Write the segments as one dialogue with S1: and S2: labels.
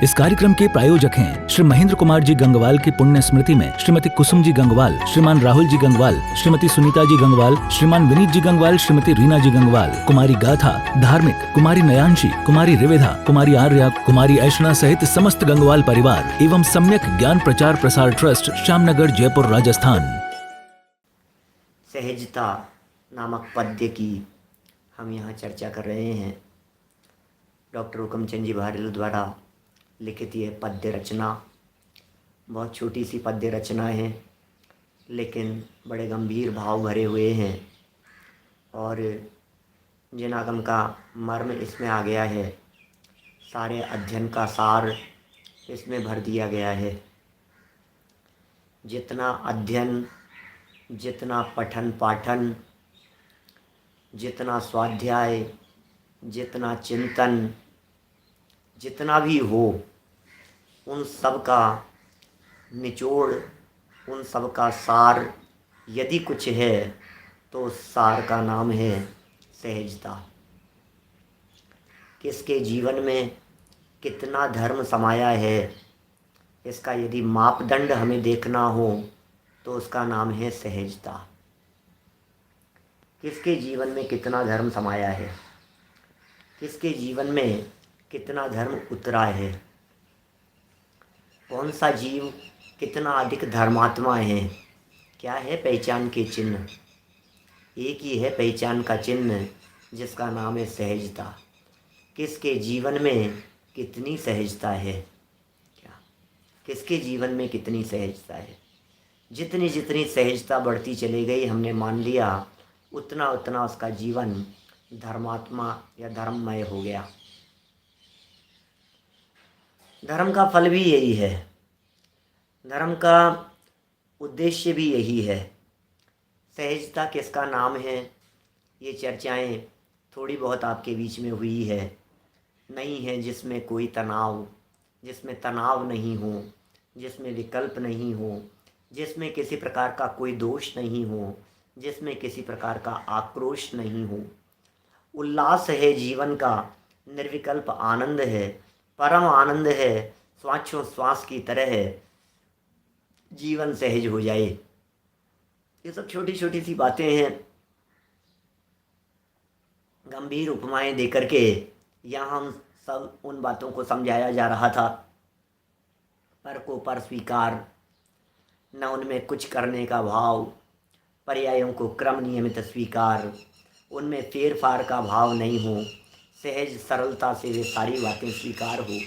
S1: इस कार्यक्रम के प्रायोजक हैं श्री महेंद्र कुमार जी गंगवाल की पुण्य स्मृति में श्रीमती कुसुम जी गंगवाल, श्रीमान राहुल जी गंगवाल, श्रीमती सुनीता जी गंगवाल, श्रीमान विनीत जी गंगवाल, श्रीमती रीना जी गंगवाल, कुमारी गाथा धार्मिक, कुमारी नयांशी, कुमारी रिवेधा, कुमारी आर्या, कुमारी ऐशना सहित समस्त गंगवाल परिवार एवं सम्यक ज्ञान प्रचार प्रसार ट्रस्ट, श्यामनगर, जयपुर, राजस्थान।
S2: सहजता नामक पद्य की हम यहाँ चर्चा कर रहे हैं। डॉक्टर हुकमचंद जी भारेलू द्वारा लिखित ये पद्य रचना बहुत छोटी सी पद्य रचना है, लेकिन बड़े गंभीर भाव भरे हुए हैं और जिन आगम का मर्म इसमें आ गया है, सारे अध्ययन का सार इसमें भर दिया गया है। जितना अध्ययन, जितना पठन पाठन, जितना स्वाध्याय, जितना चिंतन, जितना भी हो, उन सब का निचोड़, उन सब का सार यदि कुछ है तो उस सार का नाम है सहजता। किसके जीवन में कितना धर्म समाया है, इसका यदि मापदंड हमें देखना हो तो उसका नाम है सहजता। किसके जीवन में कितना धर्म समाया है, किसके जीवन में कितना धर्म उतरा है, कौन सा जीव कितना अधिक धर्मात्मा है, क्या है पहचान के चिन्ह। एक ही है पहचान का चिन्ह जिसका नाम है सहजता। किसके जीवन में कितनी सहजता है, क्या किसके जीवन में कितनी सहजता है। जितनी जितनी सहजता बढ़ती चली गई, हमने मान लिया उतना उतना उसका जीवन धर्मात्मा या धर्ममय हो गया। धर्म का फल भी यही है, धर्म का उद्देश्य भी यही है। सहजता किसका नाम है, ये चर्चाएं थोड़ी बहुत आपके बीच में हुई है। नहीं है जिसमें कोई तनाव, जिसमें तनाव नहीं हो, जिसमें विकल्प नहीं हो, जिसमें किसी प्रकार का कोई दोष नहीं हो, जिसमें किसी प्रकार का आक्रोश नहीं हो। उल्लास है जीवन का, निर्विकल्प आनंद है, परम आनंद है। श्वास की तरह है, जीवन सहज हो जाए। ये सब छोटी छोटी सी बातें हैं, गंभीर उपमाएं देकर के यहाँ हम सब उन बातों को समझाया जा रहा था। पर को पर स्वीकार, न उनमें कुछ करने का भाव, पर्यायों को क्रम नियमित स्वीकार, उनमें फेर फार का भाव नहीं हो, सहज सरलता से वे सारी बातें स्वीकार हो।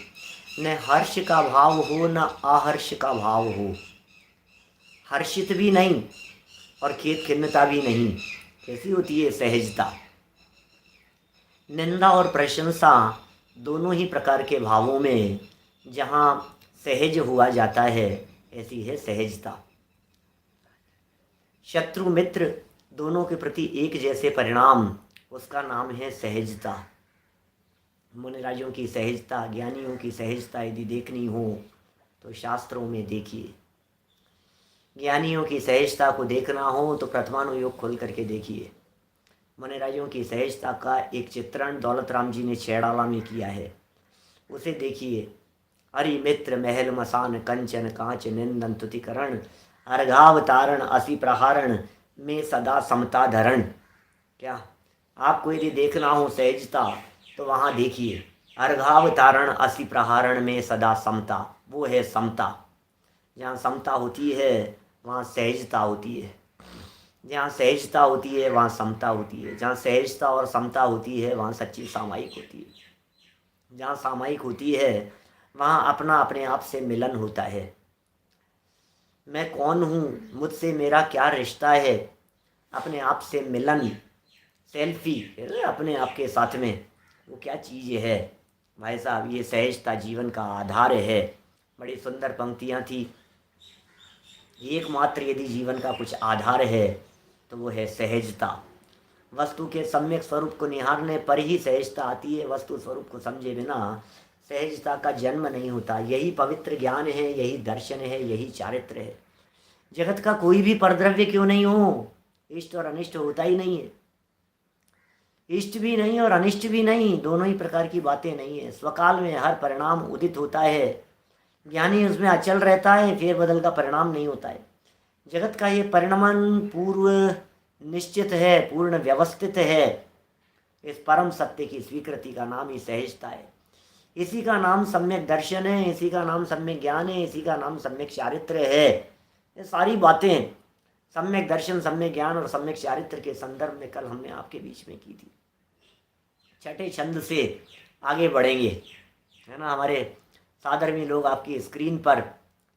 S2: न हर्ष का भाव हो, न आहर्ष का भाव हो, हर्षित भी नहीं और खेद खिन्नता भी नहीं। कैसी होती है सहजता। निंदा और प्रशंसा दोनों ही प्रकार के भावों में जहाँ सहज हुआ जाता है, ऐसी है सहजता। शत्रु मित्र दोनों के प्रति एक जैसे परिणाम, उसका नाम है सहजता। मुनिराजों की सहजता, ज्ञानियों की सहजता यदि देखनी हो तो शास्त्रों में देखिए। ज्ञानियों की सहजता को देखना हो तो प्रथमानुयोग खोल करके देखिए। मुनिराजों की सहजता का एक चित्रण दौलत राम जी ने छैड़ाला में किया है, उसे देखिए। हरि मित्र महल मसान कंचन कांच निंदन तुतिकरण, अर्घावतारण असी प्रहारण में सदा समता धरण। क्या आपको यदि देखना हो सहजता तो वहाँ देखिए, अर्घावतारण असी प्रहारण में सदा समता, वो है समता। जहाँ समता होती है वहाँ सहजता होती है, जहाँ सहजता होती है वहाँ समता होती है, जहाँ सहजता और समता होती है वहाँ सच्ची सामायिक होती है, जहाँ सामायिक होती है वहाँ अपना अपने आप से मिलन होता है। मैं कौन हूँ, मुझसे मेरा क्या रिश्ता है, अपने आप से मिलन, सेल्फी अपने आप के साथ में, वो क्या चीज़ है भाई साहब। ये सहजता जीवन का आधार है। बड़ी सुंदर पंक्तियाँ थी। एकमात्र यदि जीवन का कुछ आधार है तो वो है सहजता। वस्तु के सम्यक स्वरूप को निहारने पर ही सहजता आती है, वस्तु स्वरूप को समझे बिना सहजता का जन्म नहीं होता। यही पवित्र ज्ञान है, यही दर्शन है, यही चारित्र है। जगत का कोई भी परद्रव्य क्यों नहीं हो, इष्ट और अनिष्ट होता ही नहीं है। इष्ट भी नहीं और अनिष्ट भी नहीं, दोनों ही प्रकार की बातें नहीं है। स्वकाल में हर परिणाम उदित होता है, ज्ञानी उसमें अचल रहता है, फेरबदल का परिणाम नहीं होता है। जगत का ये परिणमन पूर्व निश्चित है, पूर्ण व्यवस्थित है। इस परम सत्य की स्वीकृति का नाम ही सहजता है। इसी का नाम सम्यक दर्शन है, इसी का नाम सम्यक ज्ञान है, इसी का नाम सम्यक चारित्र्य है। ये सारी बातें सम्यक दर्शन, सम्यक ज्ञान और सम्यक चारित्र्य के संदर्भ में कल हमने आपके बीच में की थी। छठे छंद से आगे बढ़ेंगे, है ना। हमारे साधर्मी लोग आपकी स्क्रीन पर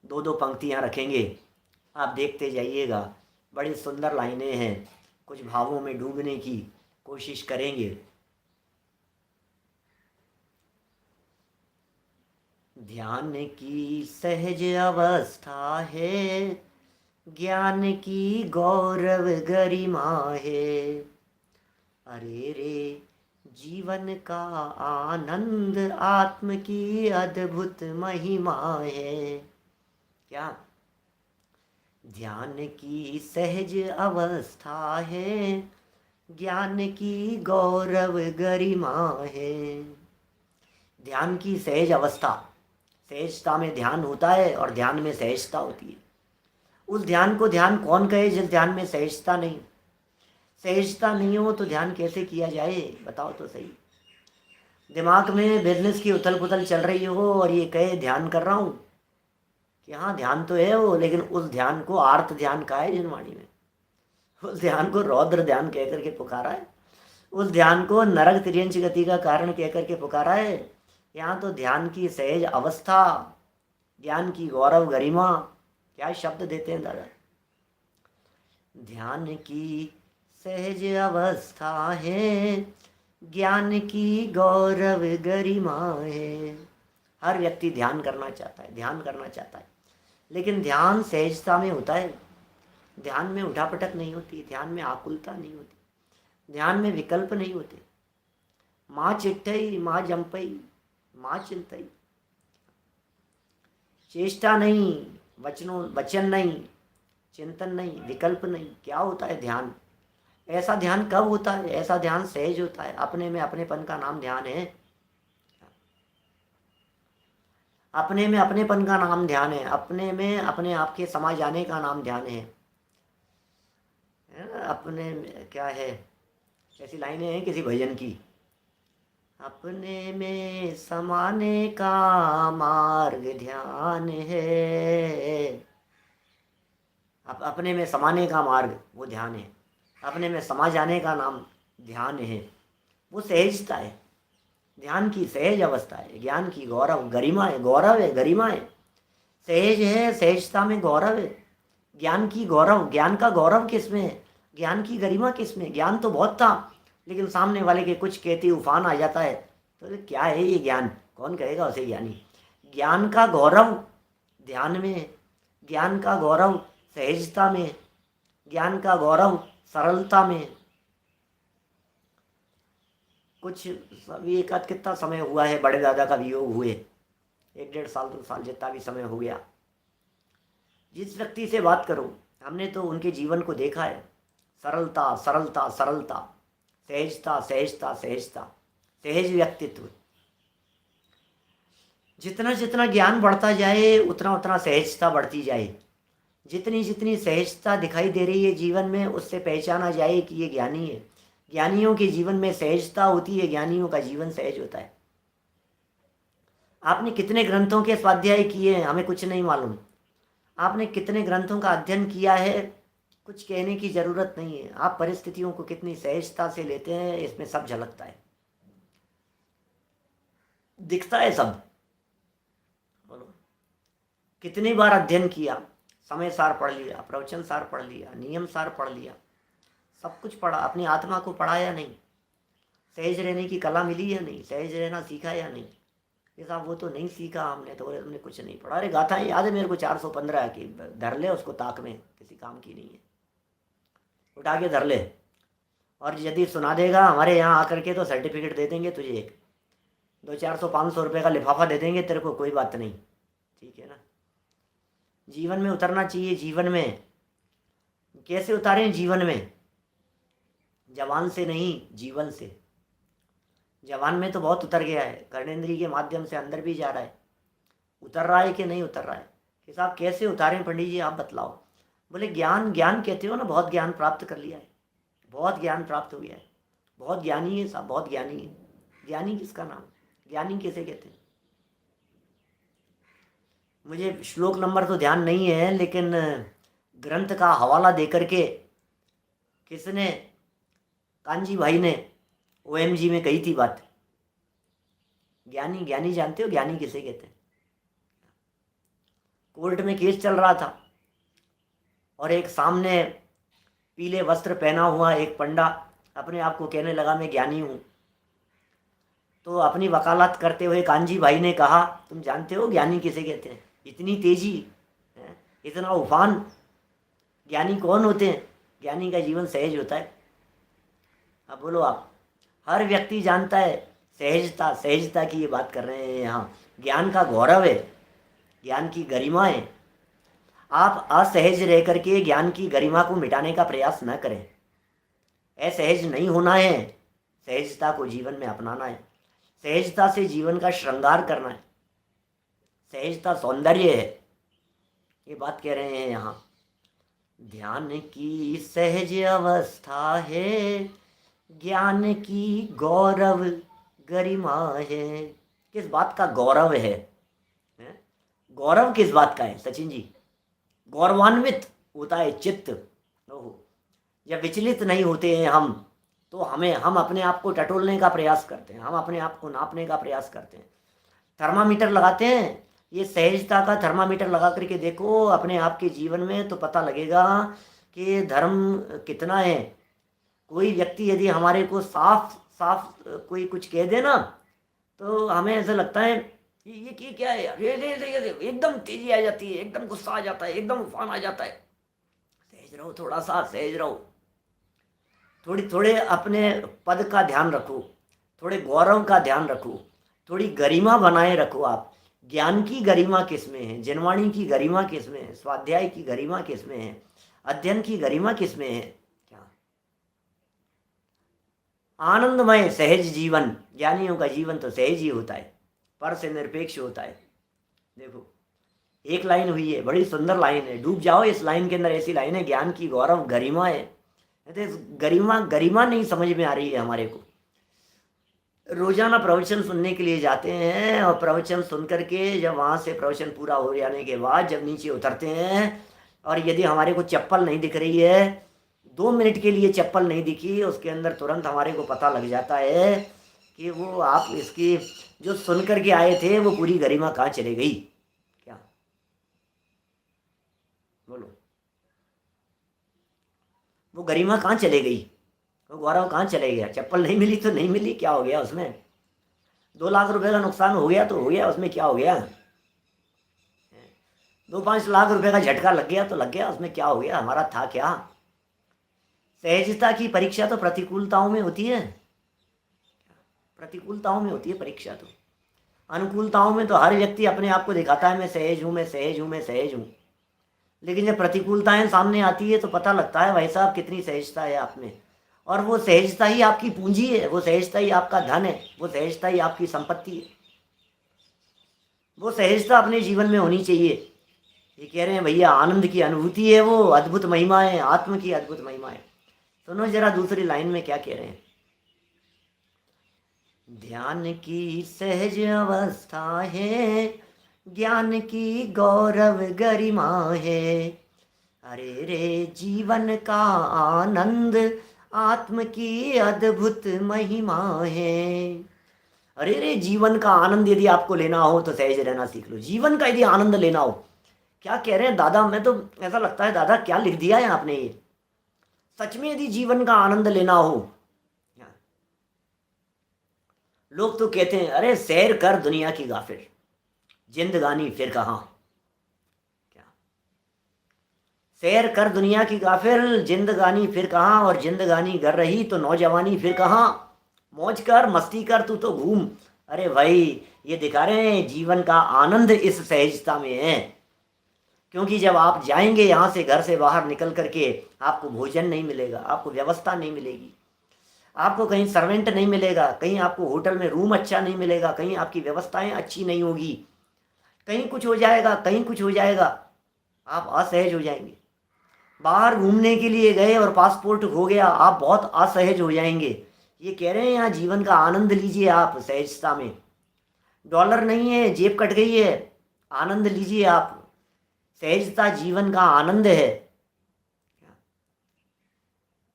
S2: दो दो पंक्तियां रखेंगे, आप देखते जाइएगा। बड़ी सुंदर लाइनें हैं, कुछ भावों में डूबने की कोशिश करेंगे। ध्यान की सहज अवस्था है, ज्ञान की गौरव गरिमा है। अरे रे जीवन का आनंद, आत्म की अद्भुत महिमा है। क्या? ध्यान की सहज अवस्था है, ज्ञान की गौरव गरिमा है। ध्यान की सहज अवस्था, सहजता में ध्यान होता है और ध्यान में सहजता होती है। उस ध्यान को ध्यान कौन कहे जिस ध्यान में सहजता नहीं? सहजता नहीं हो तो ध्यान कैसे किया जाए, बताओ तो सही। दिमाग में बिजनेस की उथल पुथल चल रही हो और ये कहे ध्यान कर रहा हूँ, कि हाँ ध्यान तो है वो, लेकिन उस ध्यान को आर्त ध्यान कहा है जिनवाणी में। उस ध्यान को रौद्र ध्यान कह करके पुकारा है, उस ध्यान को नरक तिर्यंच गति का कारण कह करके पुकारा है। यहाँ तो ध्यान की सहज अवस्था, ज्ञान की गौरव गरिमा, क्या शब्द देते हैं दादा। ध्यान की सहज अवस्था है, ज्ञान की गौरव गरिमा है। हर व्यक्ति ध्यान करना चाहता है, ध्यान करना चाहता है, लेकिन ध्यान सहजता में होता है। ध्यान में उठापटक नहीं होती, ध्यान में आकुलता नहीं होती, ध्यान में विकल्प नहीं होते। माँ चिट्ठई, माँ जंपई, माँ चिंतई, चेष्टा नहीं, वचन नहीं, चिंतन नहीं, विकल्प नहीं। क्या होता है ध्यान? ऐसा ध्यान कब होता है? ऐसा ध्यान सहज होता है। अपने में अपनेपन का नाम ध्यान है। अपने में अपनेपन का नाम ध्यान है। अपने में अपने आप के समा जाने का नाम ध्यान है ना? अपने में क्या है, ऐसी लाइनें हैं किसी भजन की, अपने में समाने का मार्ग ध्यान है। अपने में समाने का मार्ग वो ध्यान है, अपने में समा जाने का नाम ध्यान है। वो सहजता है, ध्यान की सहज अवस्था है। ज्ञान की गौरव गरिमा है, गौरव है, गरिमा है। सहज है, सहजता में गौरव है। ज्ञान की गौरव, ज्ञान का गौरव किस में है? ज्ञान की गरिमा किस में? ज्ञान तो बहुत था, लेकिन सामने वाले के कुछ कहते उफान आ जाता है, तो क्या है ये ज्ञान? कौन कहेगा उसे ज्ञानी? ज्ञान का गौरव ध्यान में है, ज्ञान का गौरव सहजता में, ज्ञान का गौरव सरलता में। कुछ अभी एक आध कितना समय हुआ है बड़े दादा का वियोग हुए, 1-1.5 साल 2 साल जितना भी समय हो गया। जिस व्यक्ति से बात करो, हमने तो उनके जीवन को देखा है। सरलता सरलता सरलता, सहजता सहजता सहजता, सहज व्यक्तित्व। जितना जितना ज्ञान बढ़ता जाए उतना उतना सहजता बढ़ती जाए। जितनी जितनी सहजता दिखाई दे रही है जीवन में, उससे पहचाना जाए कि ये ज्ञानी है। ज्ञानियों के जीवन में सहजता होती है, ज्ञानियों का जीवन सहज होता है। आपने कितने ग्रंथों के स्वाध्याय किए हैं हमें कुछ नहीं मालूम, आपने कितने ग्रंथों का अध्ययन किया है कुछ कहने की जरूरत नहीं है। आप परिस्थितियों को कितनी सहजता से लेते हैं इसमें सब झलकता है, दिखता है सब। बोलो, कितनी बार अध्ययन किया, समय सार पढ़ लिया, प्रवचन सार पढ़ लिया, नियम सार पढ़ लिया, सब कुछ पढ़ा, अपनी आत्मा को पढ़ा या नहीं? सहज रहने की कला मिली या नहीं? सहज रहना सीखा या नहीं? ये साहब वो तो नहीं सीखा हमने, तो हमने कुछ नहीं पढ़ा। अरे गाथाएं याद है मेरे को 415 की, धर ले उसको ताक में, किसी काम की नहीं है, उठा के धर ले। और यदि सुना देगा हमारे यहाँ आकर के तो सर्टिफिकेट दे देंगे तुझे, एक 200-400-500 रुपये का लिफाफा दे देंगे तेरे को, कोई बात नहीं, ठीक है ना। जीवन में उतरना चाहिए। जीवन में कैसे उतारें? जीवन में जवान से नहीं, जीवन से। जवान में तो बहुत उतर गया है, कर्णेंद्रिय के माध्यम से अंदर भी जा रहा है। उतर रहा है कि नहीं उतर रहा है? कि साहब कैसे उतारें पंडित जी, आप बतलाओ। बोले ज्ञान, ज्ञान कहते हो ना, बहुत ज्ञान प्राप्त कर लिया है, बहुत ज्ञान प्राप्त हो गया है, बहुत ज्ञानी है साहब, बहुत ज्ञानी है। ज्ञानी किसका नाम, ज्ञानी किसे कहते हैं? मुझे श्लोक नंबर तो ध्यान नहीं है, लेकिन ग्रंथ का हवाला देकर के किसने, कांजी भाई ने ओएमजी में कही थी बात। ज्ञानी, ज्ञानी जानते हो ज्ञानी किसे कहते हैं? कोर्ट में केस चल रहा था और एक सामने पीले वस्त्र पहना हुआ एक पंडा अपने आप को कहने लगा मैं ज्ञानी हूँ। तो अपनी वकालत करते हुए कांजी भाई ने कहा तुम जानते हो ज्ञानी किसे कहते हैं? इतनी तेजी है, इतना उफान, ज्ञानी कौन होते हैं? ज्ञानी का जीवन सहज होता है। अब बोलो आप, हर व्यक्ति जानता है सहजता, सहजता की ये बात कर रहे हैं यहाँ। ज्ञान का गौरव है, ज्ञान की गरिमा है। आप असहज रह करके ज्ञान की गरिमा को मिटाने का प्रयास न करें। असहज नहीं होना है, सहजता को जीवन में अपनाना है, सहजता से जीवन का श्रृंगार करना है। सहजता सौंदर्य है, ये बात कह रहे हैं यहाँ। ध्यान की सहज अवस्था है, ज्ञान की गौरव गरिमा है। किस बात का गौरव है? गौरव किस बात का है सचिन जी? गौरवान्वित होता है चित्त। ओहो, जब विचलित नहीं होते हैं हम, तो हम अपने आप को टटोलने का प्रयास करते हैं, हम अपने आप को नापने का प्रयास करते हैं। थर्मामीटर लगाते हैं, ये सहजता का थर्मामीटर लगा करके देखो अपने आप के जीवन में, तो पता लगेगा कि धर्म कितना है। कोई व्यक्ति यदि हमारे को साफ साफ कोई कुछ कह दे ना, तो हमें ऐसा लगता है ये क्या है यार, ये एकदम तेजी आ जाती है, एकदम गुस्सा आ जाता है, एकदम उफान आ जाता है। सहज रहो, थोड़ा सा सहज रहो, थोड़े अपने पद का ध्यान रखो, थोड़े गौरव का ध्यान रखो, थोड़ी गरिमा बनाए रखो। आप ज्ञान की गरिमा किस में है, जनवाणी की गरिमा किस में है, स्वाध्याय की गरिमा किस में है, अध्ययन की गरिमा किस में है? क्या आनंदमय सहज जीवन। ज्ञानियों का जीवन तो सहज ही होता है, पर से निरपेक्ष होता है। देखो एक लाइन हुई है, बड़ी सुंदर लाइन है, डूब जाओ इस लाइन के अंदर। ऐसी लाइन है, ज्ञान की गौरव गरिमा है। गरिमा गरिमा नहीं समझ में आ रही है हमारे को। रोजाना प्रवचन सुनने के लिए जाते हैं और प्रवचन सुन करके जब वहाँ से प्रवचन पूरा हो जाने के बाद जब नीचे उतरते हैं और यदि हमारे को चप्पल नहीं दिख रही है, 2 मिनट के लिए चप्पल नहीं दिखी, उसके अंदर तुरंत हमारे को पता लग जाता है कि वो आप इसकी जो सुन करके आए थे वो पूरी गरिमा कहाँ चले गई। क्या बोलो, वो गरिमा कहाँ चले गई, वो गौरव कहाँ चले गया? चप्पल नहीं मिली तो नहीं मिली, क्या हो गया उसमें? 2 लाख रुपए का नुकसान हो गया तो हो गया, उसमें क्या हो गया? 2-5 लाख रुपए का झटका लग गया तो लग गया, उसमें क्या हो गया? हमारा था क्या? सहजता की परीक्षा तो प्रतिकूलताओं में होती है, प्रतिकूलताओं में होती है परीक्षा तो। अनुकूलताओं में तो हर व्यक्ति अपने आप को दिखाता है मैं सहज हूँ, मैं सहज हूँ, मैं सहज हूँ। लेकिन जब प्रतिकूलताएं सामने आती है तो पता लगता है भाई साहब कितनी सहजता है आप में। और वो सहजता ही आपकी पूंजी है, वो सहजता ही आपका धन है, वो सहजता ही आपकी संपत्ति है। वो सहजता अपने जीवन में होनी चाहिए। ये कह रहे हैं भैया आनंद की अनुभूति है, वो अद्भुत महिमा है, आत्म की अद्भुत महिमा है। सुनो जरा दूसरी लाइन में क्या कह रहे हैं। ध्यान की सहज अवस्था है, ज्ञान की गौरव गरिमा है। अरे रे जीवन का आनंद, आत्म की अद्भुत महिमा है। अरे रे जीवन का आनंद यदि आपको लेना हो तो सहज रहना सीख लो। जीवन का यदि आनंद लेना हो, क्या कह रहे हैं दादा? मैं तो ऐसा लगता है दादा क्या लिख दिया है आपने ये। सच में यदि जीवन का आनंद लेना हो, लोग तो कहते हैं अरे सैर कर दुनिया की गाफिर, जिंदगानी फिर कहाँ। क्या सैर कर दुनिया की गाफिर, जिंदगानी फिर कहाँ, और जिंदगानी कर रही तो नौजवानी फिर कहाँ। मौज कर, मस्ती कर, तू तो घूम। अरे भाई ये दिखा रहे हैं जीवन का आनंद इस सहजता में है। क्योंकि जब आप जाएंगे यहाँ से, घर से बाहर निकल करके, आपको भोजन नहीं मिलेगा, आपको व्यवस्था नहीं मिलेगी, आपको कहीं सर्वेंट नहीं मिलेगा, कहीं आपको होटल में रूम अच्छा नहीं मिलेगा, कहीं आपकी व्यवस्थाएं अच्छी नहीं होगी, कहीं कुछ हो जाएगा, कहीं कुछ हो जाएगा, आप असहज हो जाएंगे। बाहर घूमने के लिए गए और पासपोर्ट खो गया, आप बहुत असहज हो जाएंगे। ये कह रहे हैं यहाँ जीवन का आनंद लीजिए आप सहजता में। डॉलर नहीं है, जेब कट गई है, आनंद लीजिए आप। सहजता जीवन का आनंद है।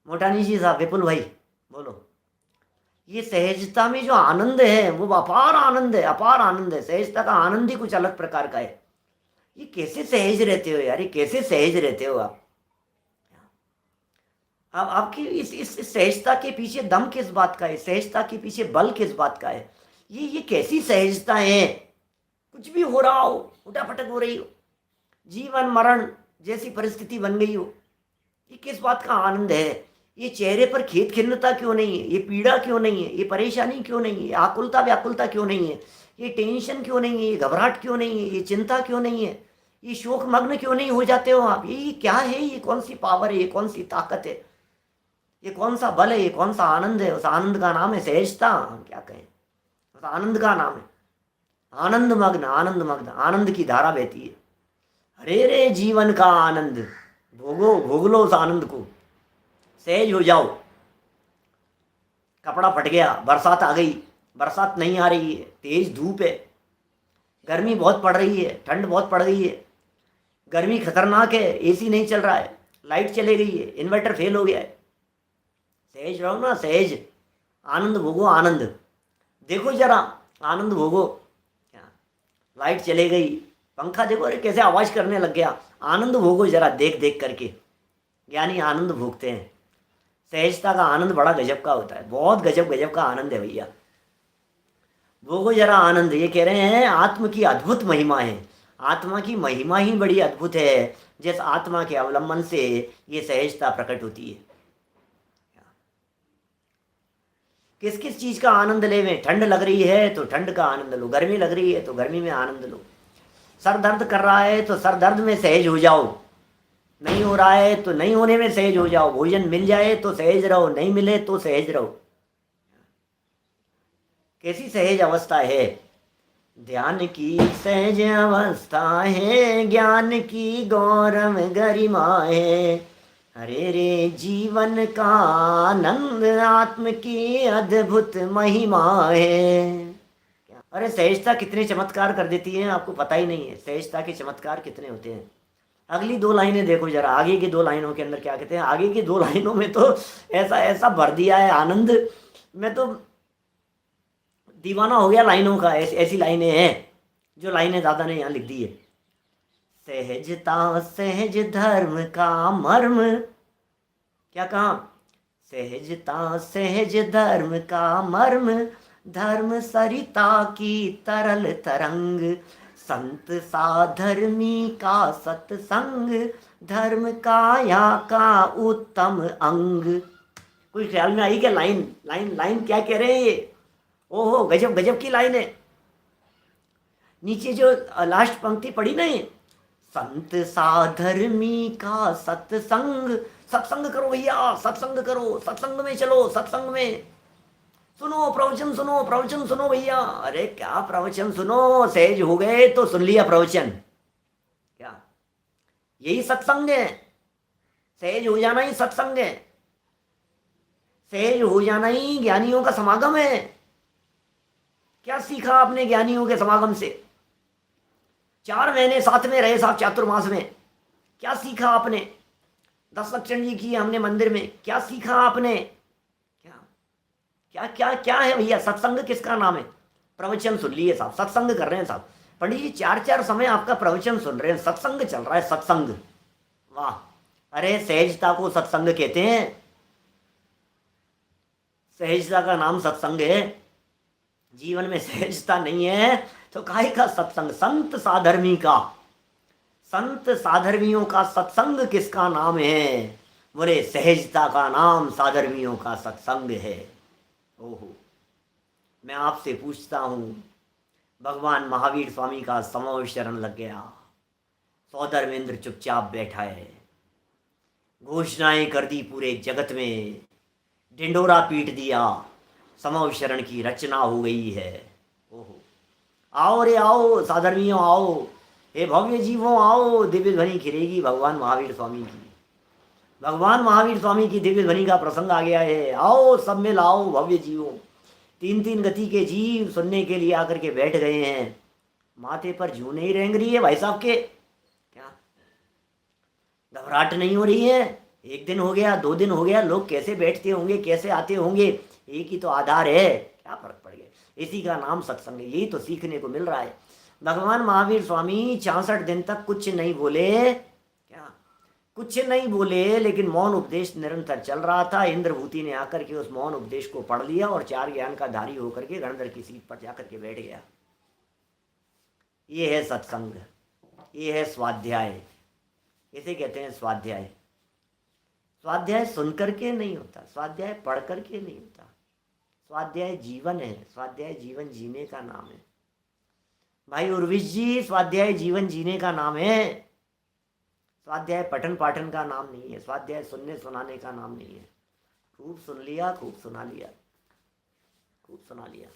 S2: मोटानी जी साहब, विपुल भाई बोलो। ये सहजता में जो आनंद है वो अपार आनंद है, अपार आनंद है। सहजता का आनंद ही कुछ अलग प्रकार का है। ये कैसे सहज रहते हो यार, ये कैसे सहज रहते हो आप? अब आपकी इस सहजता के पीछे दम किस बात का है? सहजता के पीछे बल किस बात का है? ये कैसी सहजता है? कुछ भी हो रहा हो, उठापटक हो रही हो, जीवन मरण जैसी परिस्थिति बन गई हो, ये किस बात का आनंद है? ये चेहरे पर खेद खिन्नता क्यों नहीं है? ये पीड़ा क्यों नहीं है? ये परेशानी क्यों नहीं है? ये आकुलता व्याकुलता क्यों नहीं है? ये टेंशन क्यों नहीं है? ये घबराहट क्यों नहीं है? ये चिंता क्यों नहीं है? ये शोक मग्न क्यों नहीं हो जाते हो आप? ये क्या है? ये कौन सी पावर है? ये कौन सी ताकत है? ये कौन सा बल है? ये कौन सा आनंद है? उस आनंद का नाम है सहजता। हम क्या कहें, उस आनंद का नाम है आनंद मग्न। आनंद मग्न, आनंद की धारा बहती है। अरे रे जीवन का आनंद, भोगो, भोग लो उस आनंद को, सहज हो जाओ। कपड़ा फट गया, बरसात आ गई, बरसात नहीं आ रही है, तेज धूप है, गर्मी बहुत पड़ रही है, ठंड बहुत पड़ गई है, गर्मी खतरनाक है, एसी नहीं चल रहा है, लाइट चले गई है, इन्वर्टर फेल हो गया है। सहज रहो ना, सहज। आनंद भोगो, आनंद देखो जरा, आनंद भोगो। क्या, लाइट चले गई, पंखा देखो, अरे कैसे आवाज करने लग गया, आनंद भोगो जरा, देख देख करके। ज्ञानी आनंद भोगते हैं। सहजता का आनंद बड़ा गजब का होता है, बहुत गजब गजब का आनंद है भैया। भोगो जरा आनंद। ये कह रहे हैं आत्म की अद्भुत महिमा है। आत्मा की महिमा ही बड़ी अद्भुत है, जिस आत्मा के अवलंबन से ये सहजता प्रकट होती है। किस किस चीज का आनंद लेवें? ठंड लग रही है तो ठंड का आनंद लो, गर्मी लग रही है तो गर्मी में आनंद लो, सर दर्द कर रहा है तो सर दर्द में सहज हो जाओ, नहीं हो रहा है तो नहीं होने में सहज हो जाओ, भोजन मिल जाए तो सहज रहो, नहीं मिले तो सहज रहो। कैसी सहज अवस्था है? ध्यान की सहज अवस्था है, ज्ञान की गौरव गरिमा है। अरे रे जीवन का आनंद, आत्म की अद्भुत महिमा है। अरे सहजता कितने चमत्कार कर देती है, आपको पता ही नहीं है सहजता के चमत्कार कितने होते हैं। अगली दो लाइनें देखो जरा, आगे की दो लाइनों के अंदर क्या कहते हैं। आगे की दो लाइनों में तो ऐसा ऐसा भर दिया है आनंद, मैं तो दीवाना हो गया लाइनों का। ऐसी लाइनें हैं, जो लाइनें दादा ने यहाँ लिख दी है। सहजता सहज धर्म का मर्म, क्या कहा? सहजता सहज धर्म का मर्म, धर्म सरिता की तरल तरंग, संत साधर्मी का सत्संग, धर्म काया का उत्तम अंग। कोई ख्याल में आई क्या? लाइन लाइन लाइन क्या कह रहे हैं ये? ओहो, गजब गजब की लाइन है। नीचे जो लास्ट पंक्ति पढ़ी ना, संत साधर्मी का सत्संग। सत्संग करो भैया, सत्संग करो, सत्संग में चलो, सत्संग में सुनो प्रवचन, सुनो प्रवचन, सुनो भैया। अरे क्या प्रवचन सुनो, सहज हो गए तो सुन लिया प्रवचन, क्या यही सत्संग है? सहज हो जाना ही सत्संग है, सहज हो जाना ही ज्ञानियों का समागम है। क्या सीखा आपने ज्ञानियों के समागम से? 4 महीने साथ में रहे साहब चातुर्मास में, क्या सीखा आपने? 10 लक्षण जी किए हमने मंदिर में, क्या सीखा आपने? क्या क्या क्या है भैया? सत्संग किसका नाम है? प्रवचन सुन लिए साहब, सत्संग कर रहे हैं साहब। पंडित जी 4 समय आपका प्रवचन सुन रहे हैं, सत्संग चल रहा है, सत्संग। वाह! अरे सहजता को सत्संग कहते हैं, सहजता का नाम सत्संग है। जीवन में सहजता नहीं है तो काहे का सत्संग? संत साधर्मी का, संत साधर्मियों का सत्संग किसका नाम है? बोले सहजता का नाम साधर्मियों का सत्संग है। ओहो, मैं आपसे पूछता हूँ, भगवान महावीर स्वामी का समोह शरण लग गया, सौधर्मेंद्र चुपचाप बैठा है, घोषणाएं कर दी पूरे जगत में, ढिंडोरा पीट दिया, समव शरण की रचना हो गई है। ओहो, आओ रे आओ साधर्मियों आओ, हे भव्य जीवों आओ, दिव्य ध्वनि खिलेगी भगवान महावीर स्वामी की। भगवान महावीर स्वामी की दिव्य ध्वनि का प्रसंग आ गया है। आओ सब में लाओ भव्य जीवों। 3 गति के जीव सुनने के लिए आकर के बैठ गए हैं। माथे पर जूं नहीं रेंग रही है भाई साहब के, क्या घबराहट नहीं हो रही है? 1 दिन हो गया, 2 दिन हो गया, लोग कैसे बैठते होंगे, कैसे आते होंगे, एक ही तो आधार है, क्या फर्क पड़ गया? इसी का नाम सत्संग है। यही तो सीखने को मिल रहा है। भगवान महावीर स्वामी 66 दिन तक कुछ नहीं बोले, क्या कुछ नहीं बोले, लेकिन मौन उपदेश निरंतर चल रहा था। इंद्रभूति ने आकर के उस मौन उपदेश को पढ़ लिया और 4 ज्ञान का धारी होकर के गणधर की सीट पर जाकर के बैठ गया। ये है सत्संग, ये है स्वाध्याय, इसे कहते हैं स्वाध्याय। स्वाध्याय सुन करके नहीं होता, स्वाध्याय पढ़ करके नहीं होता। स्वाध्याय जीवन है, स्वाध्याय जीवन जीने का नाम है। भाई उर्विश जी, स्वाध्याय जीवन जीने का नाम है। स्वाध्याय पठन पाठन का नाम नहीं है, स्वाध्याय सुनने सुनाने का नाम नहीं है। खूब सुन लिया, खूब सुना लिया, खूब सुना लिया,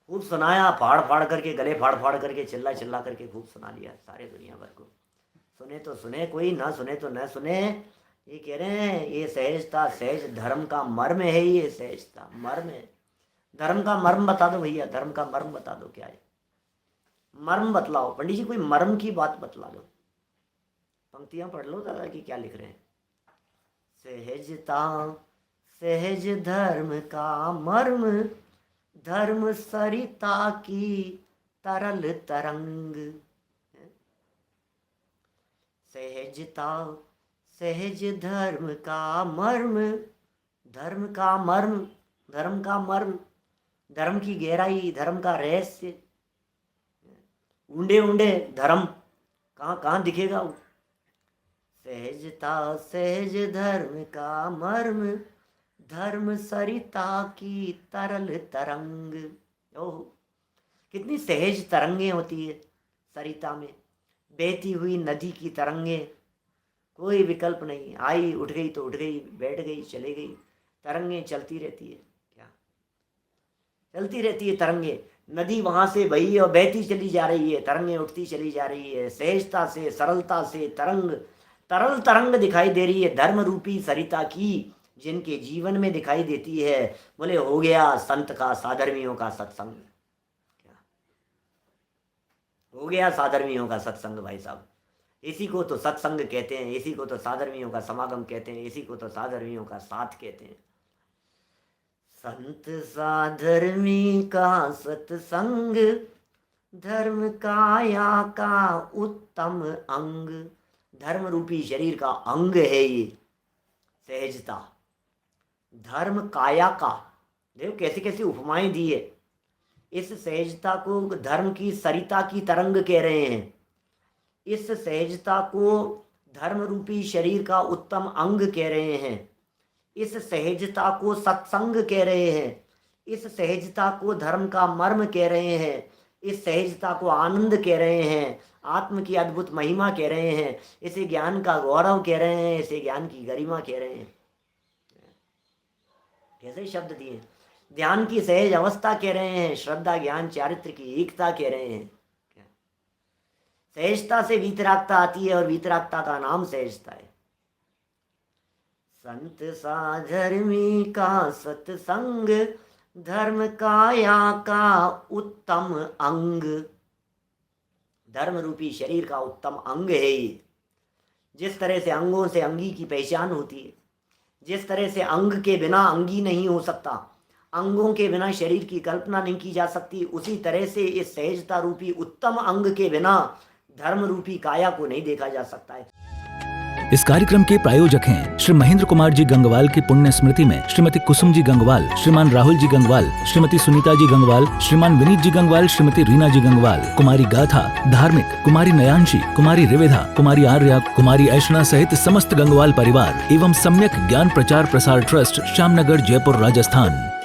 S2: खूब सुनाया, फाड़ करके, गले फाड़ करके, चिल्ला करके खूब सुना लिया सारे दुनिया भर को। सुने तो सुने कोई, ना सुने तो न सुने। ये कह रहे हैं ये सहजता, सहज धर्म का मर्म है। ये सहजता मर्म है। धर्म का मर्म बता दो भैया, धर्म का मर्म बता दो क्या है? मर्म बतलाओ पंडित जी, कोई मर्म की बात बतला दो। पंक्तियां पढ़ लो दादा कि क्या लिख रहे हैं। सहजता सहज धर्म का मर्म, धर्म सरिता की तरल तरंग। सहजता सहज धर्म का मर्म, धर्म का मर्म, धर्म का मर्म, धर्म की गहराई, धर्म का रहस्य। ऊंडे ऊंडे धर्म कहाँ दिखेगा वो? सहजता सहज धर्म का मर्म, धर्म सरिता की तरल तरंग। ओह, कितनी सहज तरंगे होती है सरिता में, बहती हुई नदी की तरंगे। कोई विकल्प नहीं, आई उठ गई तो उठ गई, बैठ गई चले गई, तरंगे चलती रहती है। क्या चलती रहती है तरंगे? नदी वहां से बही और बहती चली जा रही है, तरंगे उठती चली जा रही है। सहजता से, सरलता से तरंग, तरल तरंग दिखाई दे रही है धर्म रूपी सरिता की, जिनके जीवन में दिखाई देती है। बोले हो गया संत का, साधर्मियों का सत्संग। क्या हो गया साधर्मियों का सत्संग भाई साहब। इसी को तो सत्संग कहते हैं, इसी को तो साधर्मियों का समागम कहते हैं, इसी को तो साधर्मियों का साथ कहते हैं। संत साधर्मी का सत्संग, धर्म काया का उत्तम अंग। धर्म रूपी शरीर का अंग है ये सहजता। धर्म काया का, देखो कैसी कैसी उपमाएं दी है। इस सहजता को धर्म की सरिता की तरंग कह रहे हैं। इस सहजता को धर्म रूपी शरीर का उत्तम अंग कह रहे हैं। इस सहजता को सत्संग कह रहे हैं। इस सहजता को धर्म का मर्म कह रहे हैं। इस सहजता को आनंद कह रहे हैं, आत्म की अद्भुत महिमा कह रहे हैं, इसे ज्ञान का गौरव कह रहे हैं, इसे ज्ञान की गरिमा कह रहे हैं। कैसे शब्द दिए? ध्यान की सहज अवस्था कह रहे हैं, श्रद्धा ज्ञान चारित्र की एकता कह रहे हैं। सहजता से वीतरागता आती है और वीतरागता का नाम सहजता है। संत साधर्मी का सत्संग, धर्म काया का उत्तम अंग। धर्म रूपी शरीर का उत्तम अंग है ये। जिस तरह से अंगों से अंगी की पहचान होती है, जिस तरह से अंग के बिना अंगी नहीं हो सकता, अंगों के बिना शरीर की कल्पना नहीं की जा सकती, उसी तरह से इस सहजता रूपी उत्तम अंग के बिना धर्म रूपी काया को नहीं देखा जा सकता है।
S1: इस कार्यक्रम के प्रायोजक हैं श्री महेंद्र कुमार जी गंगवाल की पुण्य स्मृति में श्रीमती कुसुम जी गंगवाल, श्रीमान राहुल जी गंगवाल, श्रीमती सुनीता जी गंगवाल, श्रीमान विनीत जी गंगवाल, श्रीमती रीना जी गंगवाल, कुमारी गाथा, धार्मिक, कुमारी नयांशी, कुमारी रिवेधा, कुमारी आर्या, कुमारी ऐशना सहित समस्त गंगवाल परिवार एवं सम्यक ज्ञान प्रचार प्रसार ट्रस्ट, श्यामनगर, जयपुर, राजस्थान।